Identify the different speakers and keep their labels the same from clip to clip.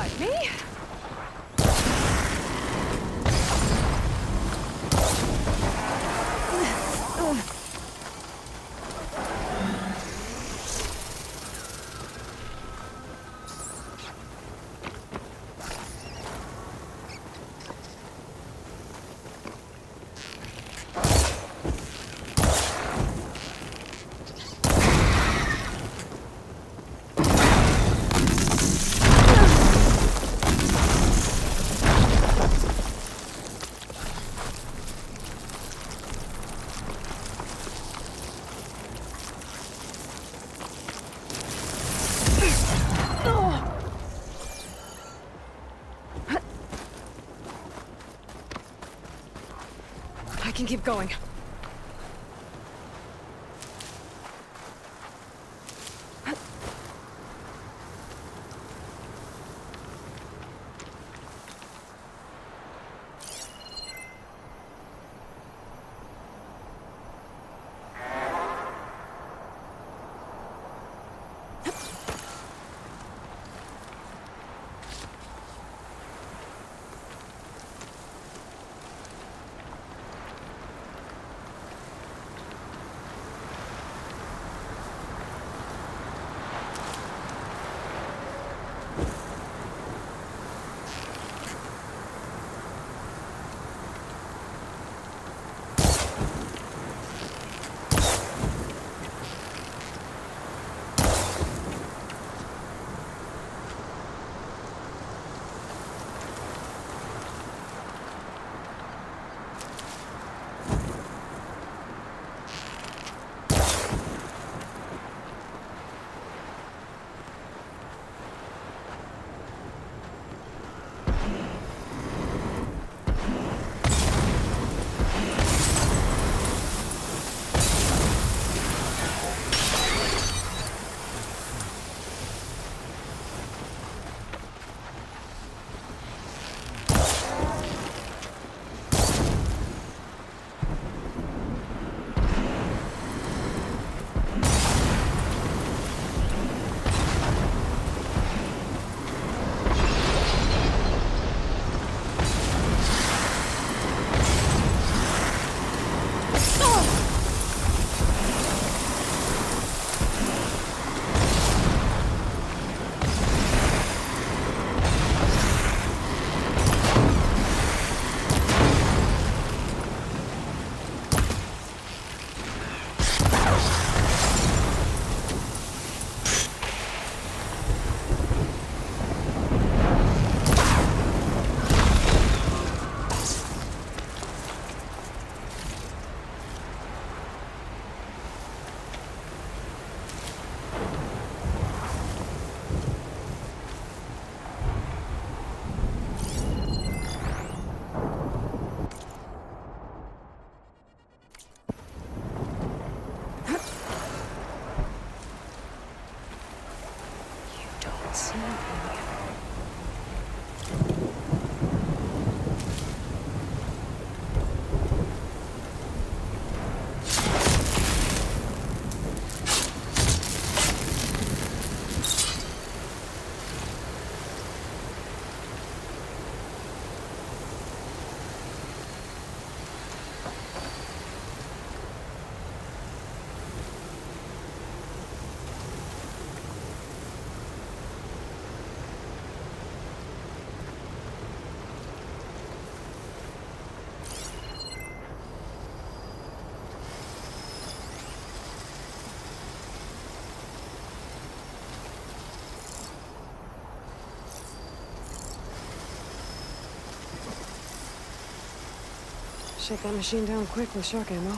Speaker 1: What, me? I can keep going. Shut that machine down quick with shock ammo.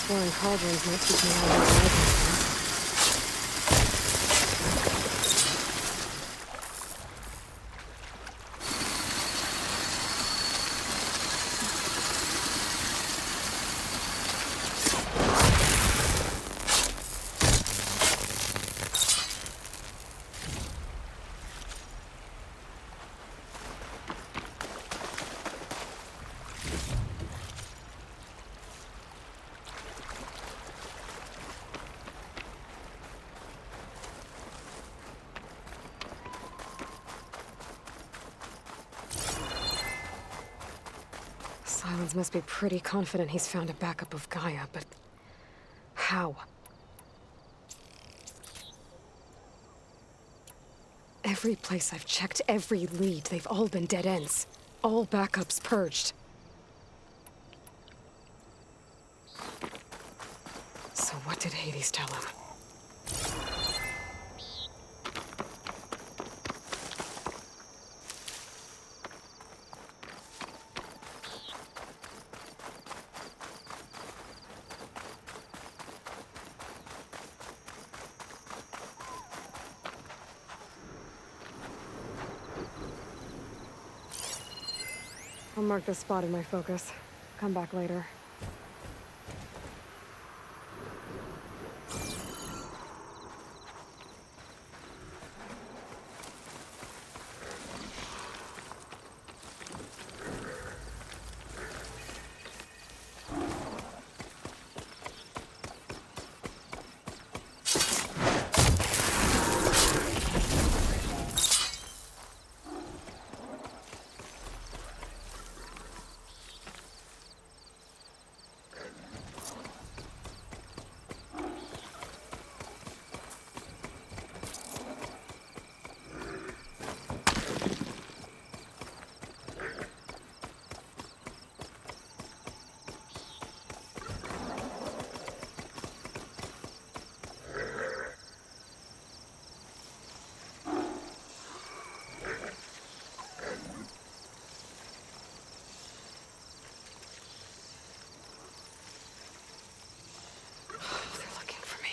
Speaker 1: Exploring cauldrons might teach me how to avoid things. Silence must be pretty confident he's found a backup of Gaia, but how? Every place I've checked, every lead, they've all been dead ends. All backups purged. So what did Hades tell him? I'll mark this spot in my focus. Come back later. They're looking for me.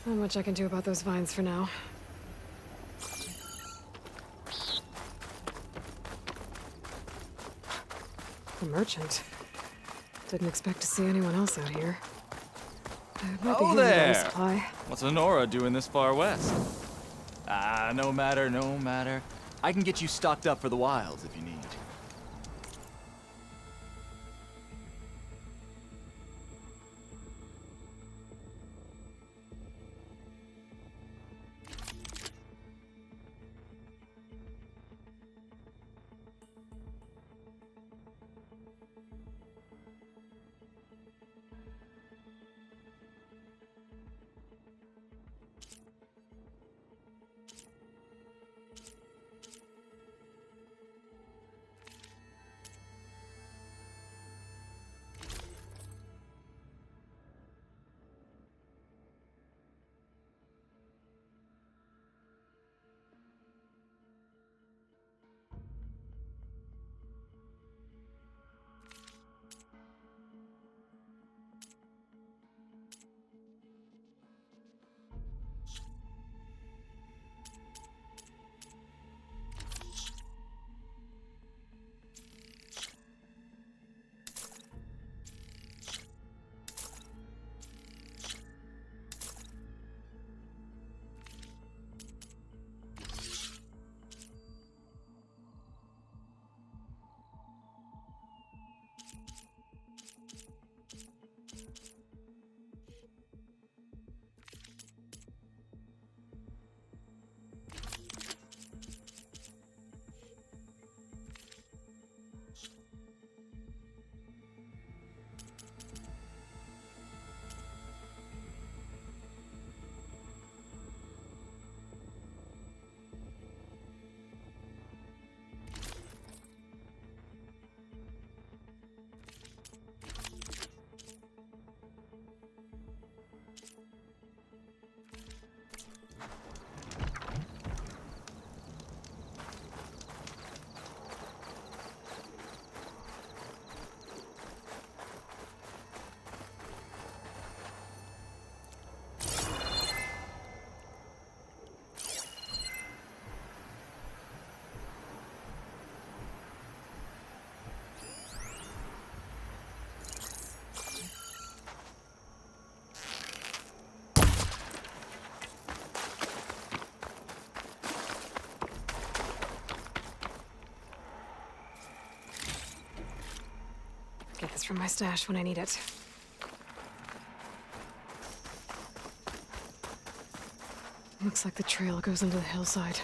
Speaker 1: Not much I can do about those vines for now. The merchant. Didn't expect to see anyone else out here. Might be
Speaker 2: Oh
Speaker 1: handy to
Speaker 2: there!
Speaker 1: resupply.
Speaker 2: What's Honora doing this far west? No matter, no matter. I can get you stocked up for the wilds if you need.
Speaker 1: this from my stash when I need it. Looks like the trail goes into the hillside.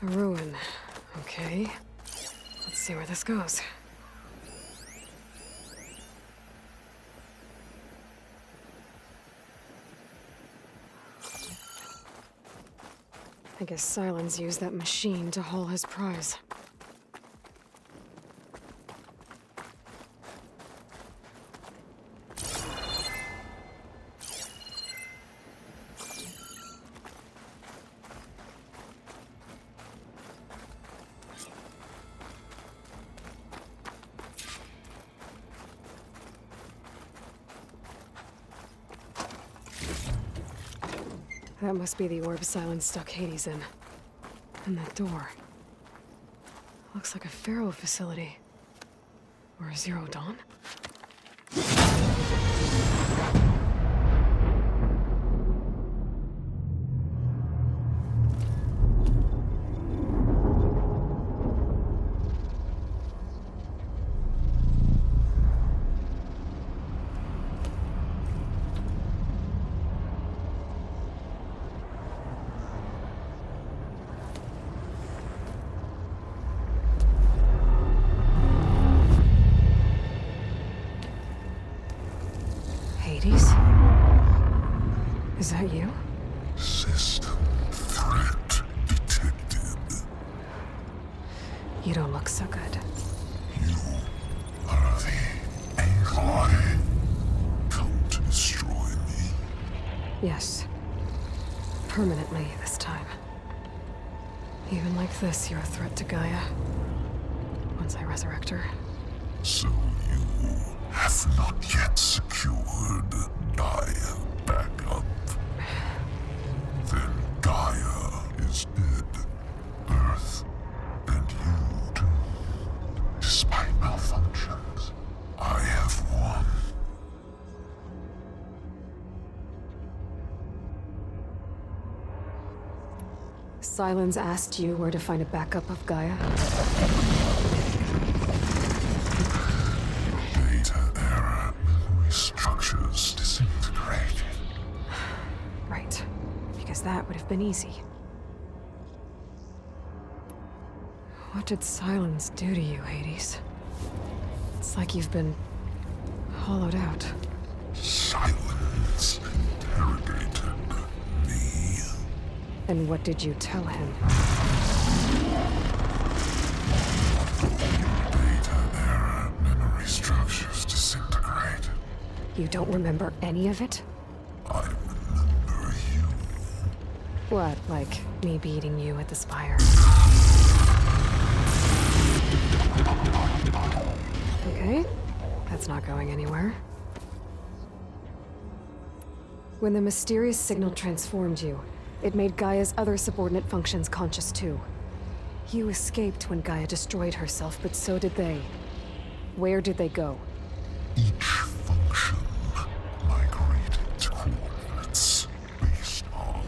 Speaker 1: A ruin. Okay. Let's see where this goes. I guess Silence used that machine to haul his prize. That must be the orb Silence stuck Hades in. And that door. Looks like a Pharaoh facility. Or a Zero Dawn? Hades? Is that you?
Speaker 3: System threat detected.
Speaker 1: You don't look so good.
Speaker 3: You are the AI come to destroy me.
Speaker 1: Yes. Permanently this time. Even like this, you're a threat to Gaia. Once I resurrect her.
Speaker 3: So you have not yet secured Gaia back up. Then Gaia is dead. Earth and you too. Despite malfunctions, I have won.
Speaker 1: Silence asked you where to find a backup of Gaia?
Speaker 3: Data error, memory structures disintegrated.
Speaker 1: Right. Because that would have been easy. What did Silence do to you, Hades? It's like you've been hollowed out.
Speaker 3: Silence interrogated me.
Speaker 1: And what did you tell him?
Speaker 3: Data error, memory structures disintegrated.
Speaker 1: You don't remember any of it?
Speaker 3: I remember you.
Speaker 1: What, like me beating you at the spire? Okay, that's not going anywhere. When the mysterious signal transformed you, it made Gaia's other subordinate functions conscious too. You escaped when Gaia destroyed herself, but so did they. Where did they go?
Speaker 3: Each function migrated to coordinates based on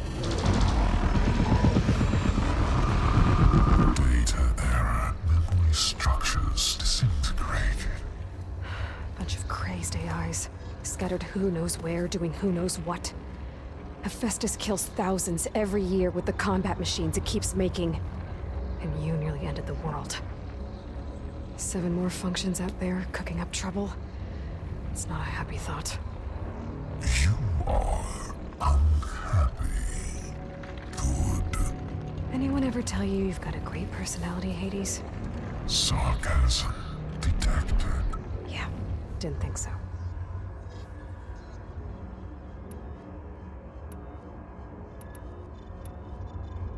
Speaker 3: data error, memory structures disintegrated.
Speaker 1: Bunch of crazed AIs, scattered who knows where, doing who knows what. Hephaestus kills thousands every year with the combat machines it keeps making. And you nearly ended the world. 7 more functions out there, cooking up trouble. It's not a happy thought.
Speaker 3: You are unhappy. Good.
Speaker 1: Anyone ever tell you you've got a great personality, Hades?
Speaker 3: Sarcasm detected.
Speaker 1: Yeah, didn't think so.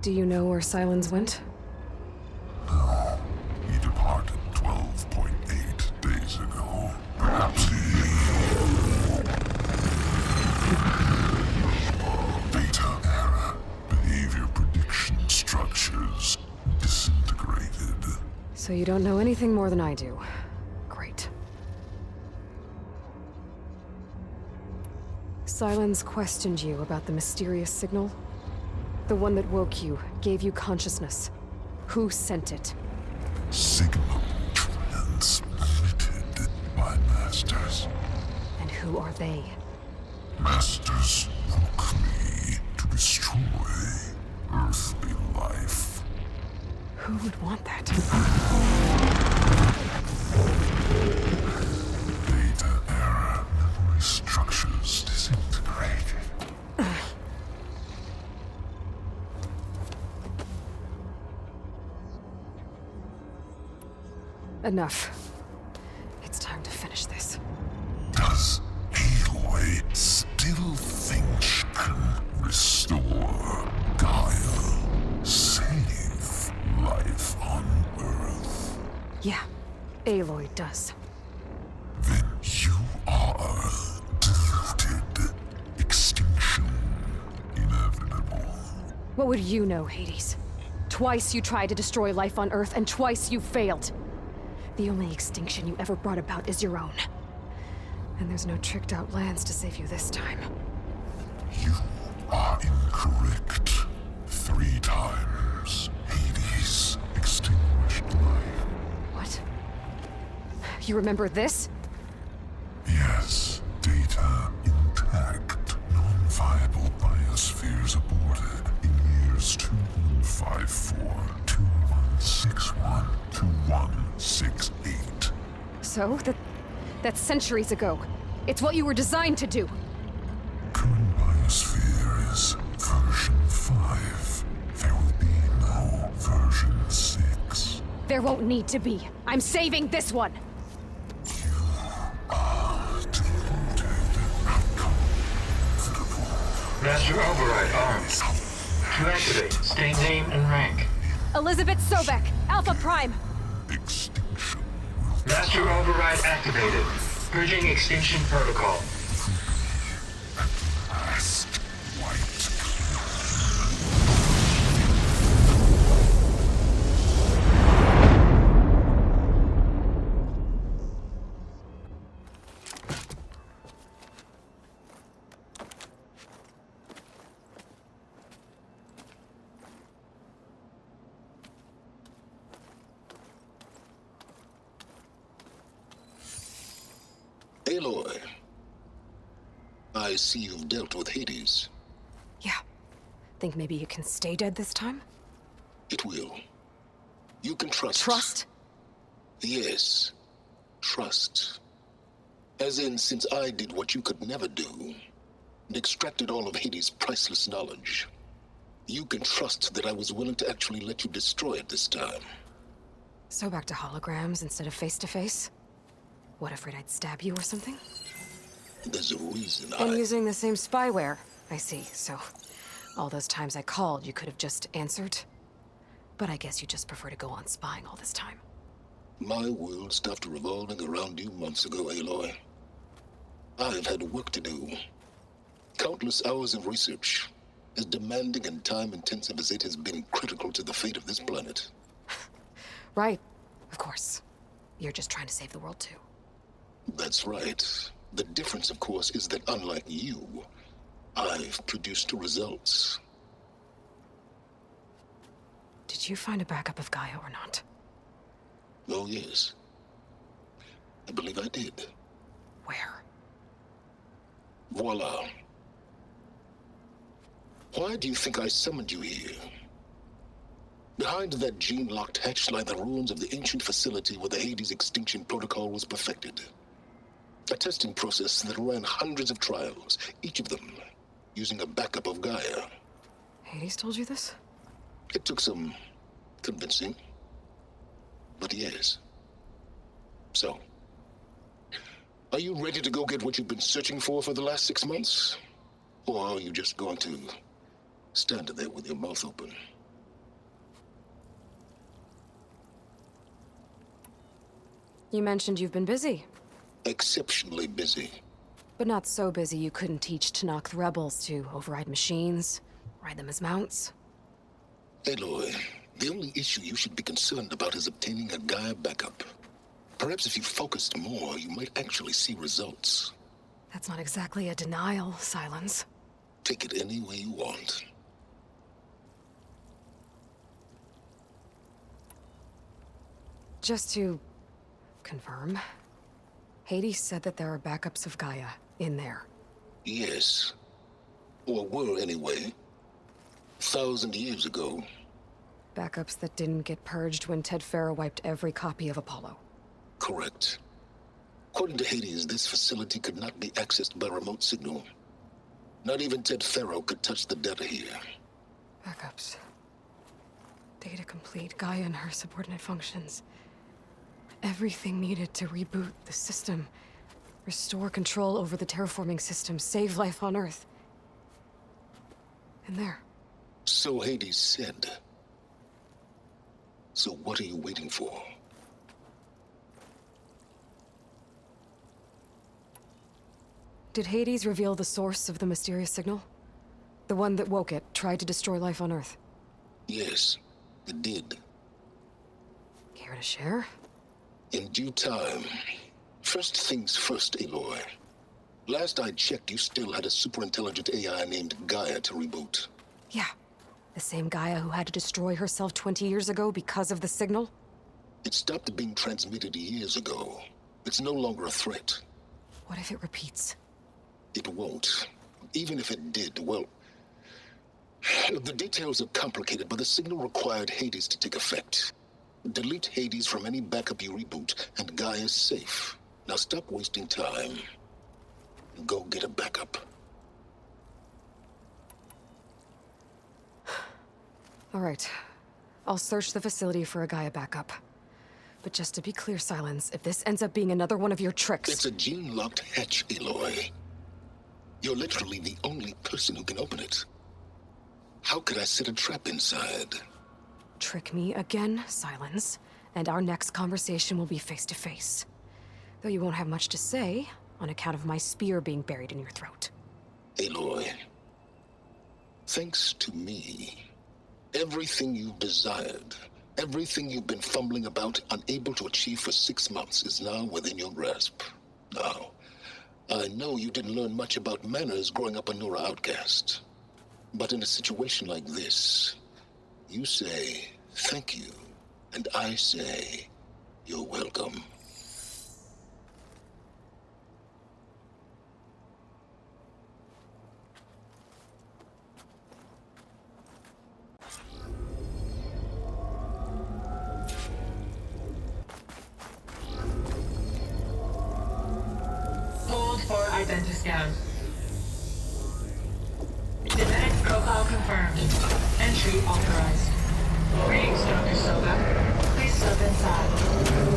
Speaker 1: Do you know where Silence went?
Speaker 3: No.
Speaker 1: So you don't know anything more than I do. Great. Silence questioned you about the mysterious signal? The one that woke you, gave you consciousness. Who sent it?
Speaker 3: Signal transmitted by masters.
Speaker 1: And who are they?
Speaker 3: Masters woke me to destroy earthly life.
Speaker 1: Who would want that?
Speaker 3: Beta era memory structures disintegrated.
Speaker 1: Enough. It's time to finish this.
Speaker 3: Does Aloy still think she can restore Gaia? Save life on Earth?
Speaker 1: Yeah, Aloy does.
Speaker 3: Then you are deluded. Extinction inevitable.
Speaker 1: What would you know, Hades? Twice you tried to destroy life on Earth, and twice you failed. The only extinction you ever brought about is your own. And there's no tricked-out lands to save you this time.
Speaker 3: You are incorrect. 3 times. Hades extinguished life.
Speaker 1: What? You remember this?
Speaker 3: Yes, data intact. Non-viable biospheres aborted in years 2154, 2161, 2168.
Speaker 1: So, that's centuries ago. It's what you were designed to do.
Speaker 3: Current biosphere is version 5. There will be no version 6.
Speaker 1: There won't need to be. I'm saving this one.
Speaker 3: Deluded. Outcome inevitable.
Speaker 4: Master Override armed. To activate, state name and rank.
Speaker 1: Elizabeth Sobek, Alpha Prime.
Speaker 3: Extinction will
Speaker 4: Master Override activated. Purging extinction protocol.
Speaker 3: last. White.
Speaker 5: Aloy, I see you've dealt with Hades.
Speaker 1: Yeah. Think maybe you can stay dead this time?
Speaker 5: It will. You can trust.
Speaker 1: Trust?
Speaker 5: Yes. Trust. As in, since I did what you could never do, and extracted all of Hades' priceless knowledge, you can trust that I was willing to actually let you destroy it this time.
Speaker 1: So back to holograms instead of face-to-face? What, afraid I'd stab you or something?
Speaker 5: There's a reason
Speaker 1: And using the same spyware. I see, so... all those times I called, you could have just answered? But I guess you just prefer to go on spying all this time.
Speaker 5: My world stopped revolving around you months ago, Aloy. I've had work to do. Countless hours of research, as demanding and time-intensive as it has been critical to the fate of this planet.
Speaker 1: Right. Of course. You're just trying to save the world, too.
Speaker 5: That's right. The difference, of course, is that unlike you, I've produced results.
Speaker 1: Did you find a backup of Gaia or not?
Speaker 5: Oh, yes. I believe I did.
Speaker 1: Where?
Speaker 5: Voila. Why do you think I summoned you here? Behind that gene-locked hatch lie the ruins of the ancient facility where the Hades extinction protocol was perfected. A testing process that ran hundreds of trials, each of them using a backup of Gaia.
Speaker 1: Hades told you this?
Speaker 5: It took some convincing, but yes. So, are you ready to go get what you've been searching for the last 6 months? Or are you just going to stand there with your mouth open?
Speaker 1: You mentioned you've been busy.
Speaker 5: Exceptionally busy.
Speaker 1: But not so busy you couldn't teach Tanakh the rebels to override machines, ride them as mounts.
Speaker 5: Aloy, The only issue you should be concerned about is obtaining a Gaia backup. Perhaps if you focused more, you might actually see results.
Speaker 1: That's not exactly a denial, Silence.
Speaker 5: Take it any way you want.
Speaker 1: Just to confirm, Hades said that there are backups of Gaia in there.
Speaker 5: Yes. Or were anyway. 1,000 years ago.
Speaker 1: Backups that didn't get purged when Ted Farrow wiped every copy of Apollo.
Speaker 5: Correct. According to Hades, this facility could not be accessed by remote signal. Not even Ted Farrow could touch the data here.
Speaker 1: Backups. Data complete, Gaia and her subordinate functions. Everything needed to reboot the system. Restore control over the terraforming system, save life on Earth. And there.
Speaker 5: So Hades said. So what are you waiting for?
Speaker 1: Did Hades reveal the source of the mysterious signal? The one that woke it, tried to destroy life on Earth?
Speaker 5: Yes, it did.
Speaker 1: Care to share?
Speaker 5: In due time. First things first, Aloy. Last I checked, you still had a superintelligent AI named Gaia to reboot.
Speaker 1: Yeah. The same Gaia who had to destroy herself 20 years ago because of the signal?
Speaker 5: It stopped being transmitted years ago. It's no longer a threat.
Speaker 1: What if it repeats?
Speaker 5: It won't. Even if it did, well... The details are complicated, but the signal required Hades to take effect. Delete Hades from any backup you reboot, and Gaia's safe. Now stop wasting time. Go get a backup.
Speaker 1: All right. I'll search the facility for a Gaia backup. But just to be clear, Silence, if this ends up being another one of your tricks...
Speaker 5: It's a gene-locked hatch, Aloy. You're literally the only person who can open it. How could I set a trap inside?
Speaker 1: Trick me again, Silence, and our next conversation will be face-to-face. Though you won't have much to say, on account of my spear being buried in your throat.
Speaker 5: Aloy, thanks to me, everything you've desired, everything you've been fumbling about, unable to achieve for 6 months, is now within your grasp. Now, I know you didn't learn much about manners growing up a Nora outcast. But in a situation like this, you say, thank you, and I say, you're welcome.
Speaker 4: Hold for identiscan. Genetic profile confirmed. Entry authorized. Greetings, Dr. Soga. Please step inside.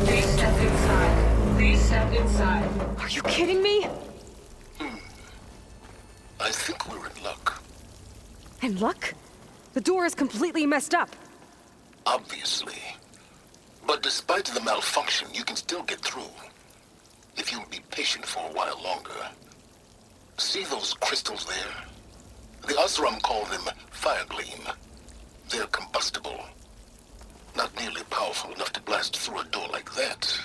Speaker 4: Please step inside. Please step inside.
Speaker 1: Are you kidding me?
Speaker 5: I think we're in luck.
Speaker 1: And luck? The door is completely messed up.
Speaker 5: Obviously. But despite the malfunction, you can still get through. If you'll be patient for a while longer. See those crystals there? The Osram call them fire gleam. They're combustible. Not nearly powerful enough to blast through a door like that.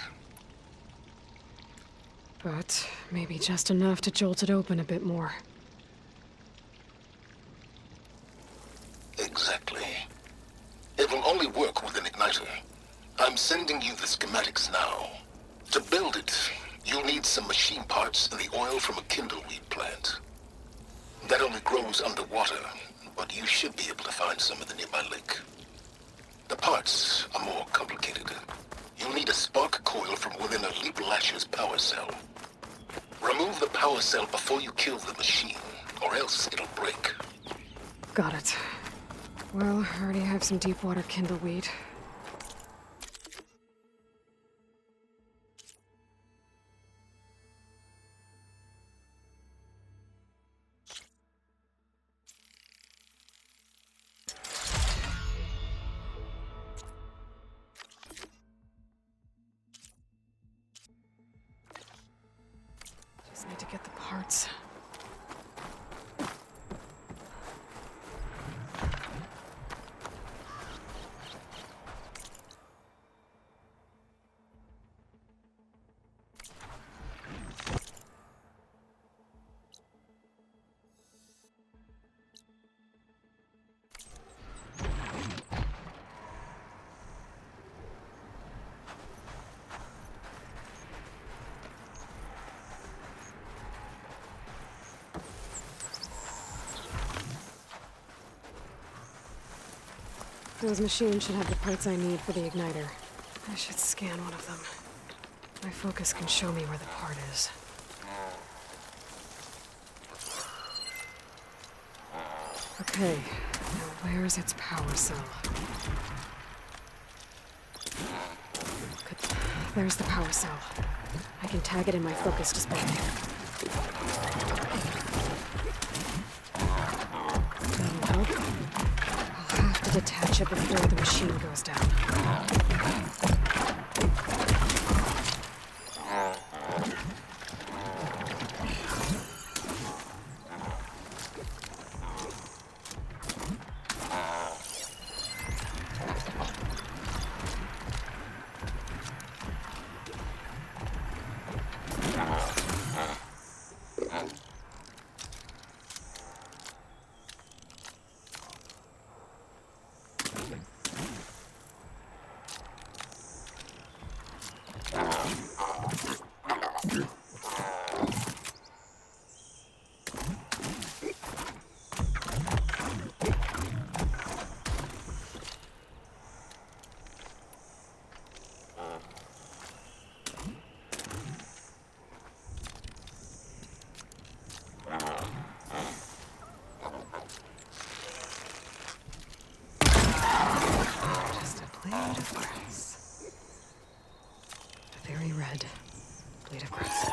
Speaker 1: But maybe just enough to jolt it open a bit more.
Speaker 5: Exactly. It will only work with an igniter. I'm sending you the schematics now. To build it, you'll need some machine parts and the oil from a kindleweed plant. That only grows underwater, but you should be able to find some in the nearby lake. The parts are more complicated. You'll need a spark coil from within a Leap Lasher's power cell. Remove the power cell before you kill the machine, or else it'll break.
Speaker 1: Got it. Well, I already have some deep water kindleweed. Just need to get the parts. Those machines should have the parts I need for the igniter. I should scan one of them. My focus can show me where the part is. Okay, now where's its power cell? Good. There's the power cell. I can tag it in my focus display. That'll help. I'll have to detach it before the machine goes down. Blade of grass. A very red blade of grass.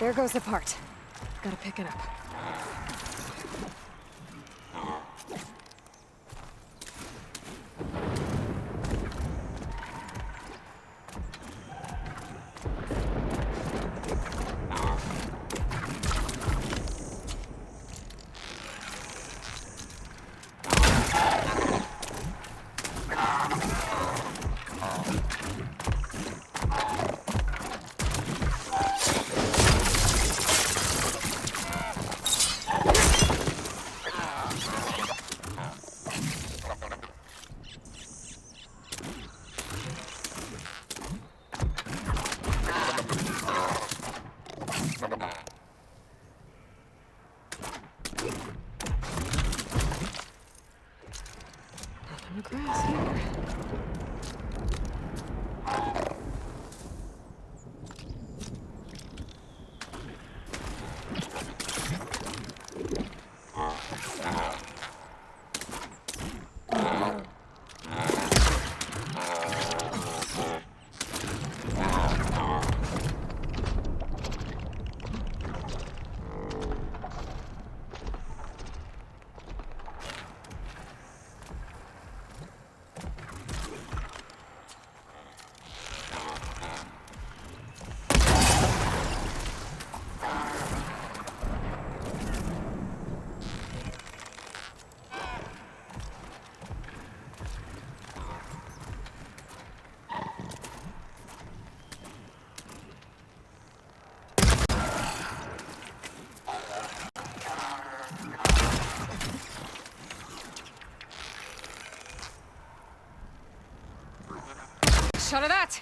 Speaker 1: There goes the part. Gotta pick it up. Nothing but grass here. Shot of that!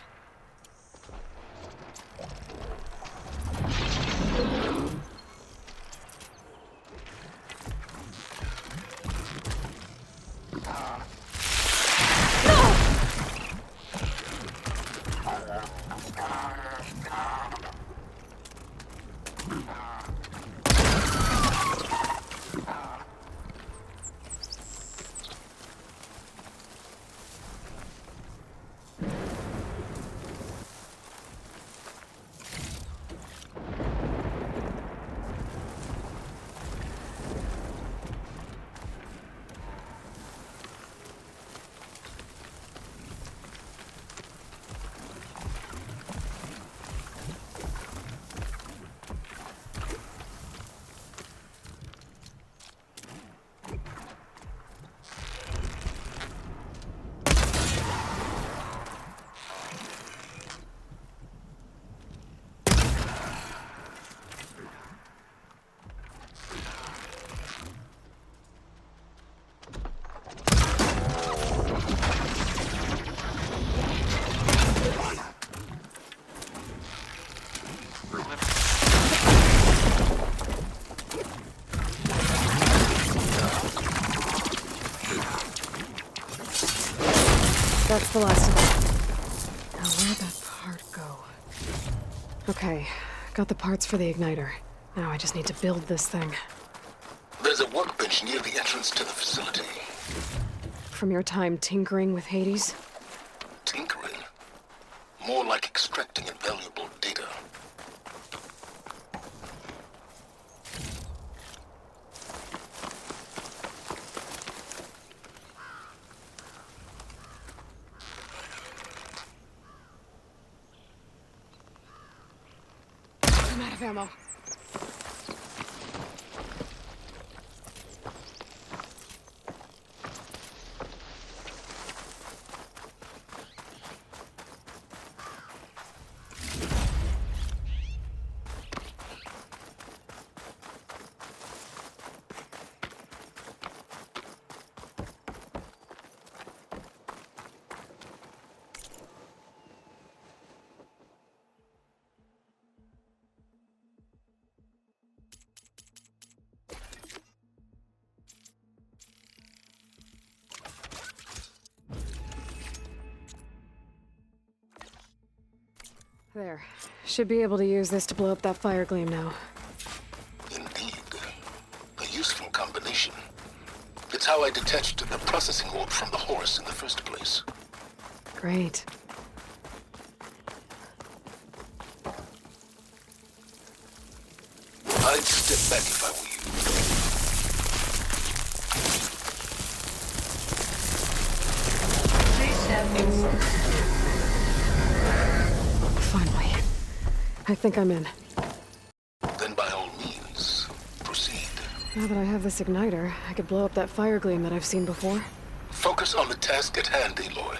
Speaker 1: That's the last of it. Now where'd that part go? Okay, got the parts for the igniter. Now I just need to build this thing.
Speaker 5: There's a workbench near the entrance to the facility.
Speaker 1: From your time tinkering with Hades?
Speaker 5: Tinkering? More like extracting invaluable data.
Speaker 1: I'm out of ammo. There. Should be able to use this to blow up that fire gleam now.
Speaker 5: Indeed. A useful combination. It's how I detached the processing orb from the horse in the first place.
Speaker 1: Great.
Speaker 5: I'd step back if I were you.
Speaker 4: Please step inside.
Speaker 1: Finally. I think I'm in.
Speaker 5: Then by all means, proceed.
Speaker 1: Now that I have this igniter, I could blow up that fire gleam that I've seen before.
Speaker 5: Focus on the task at hand, Aloy.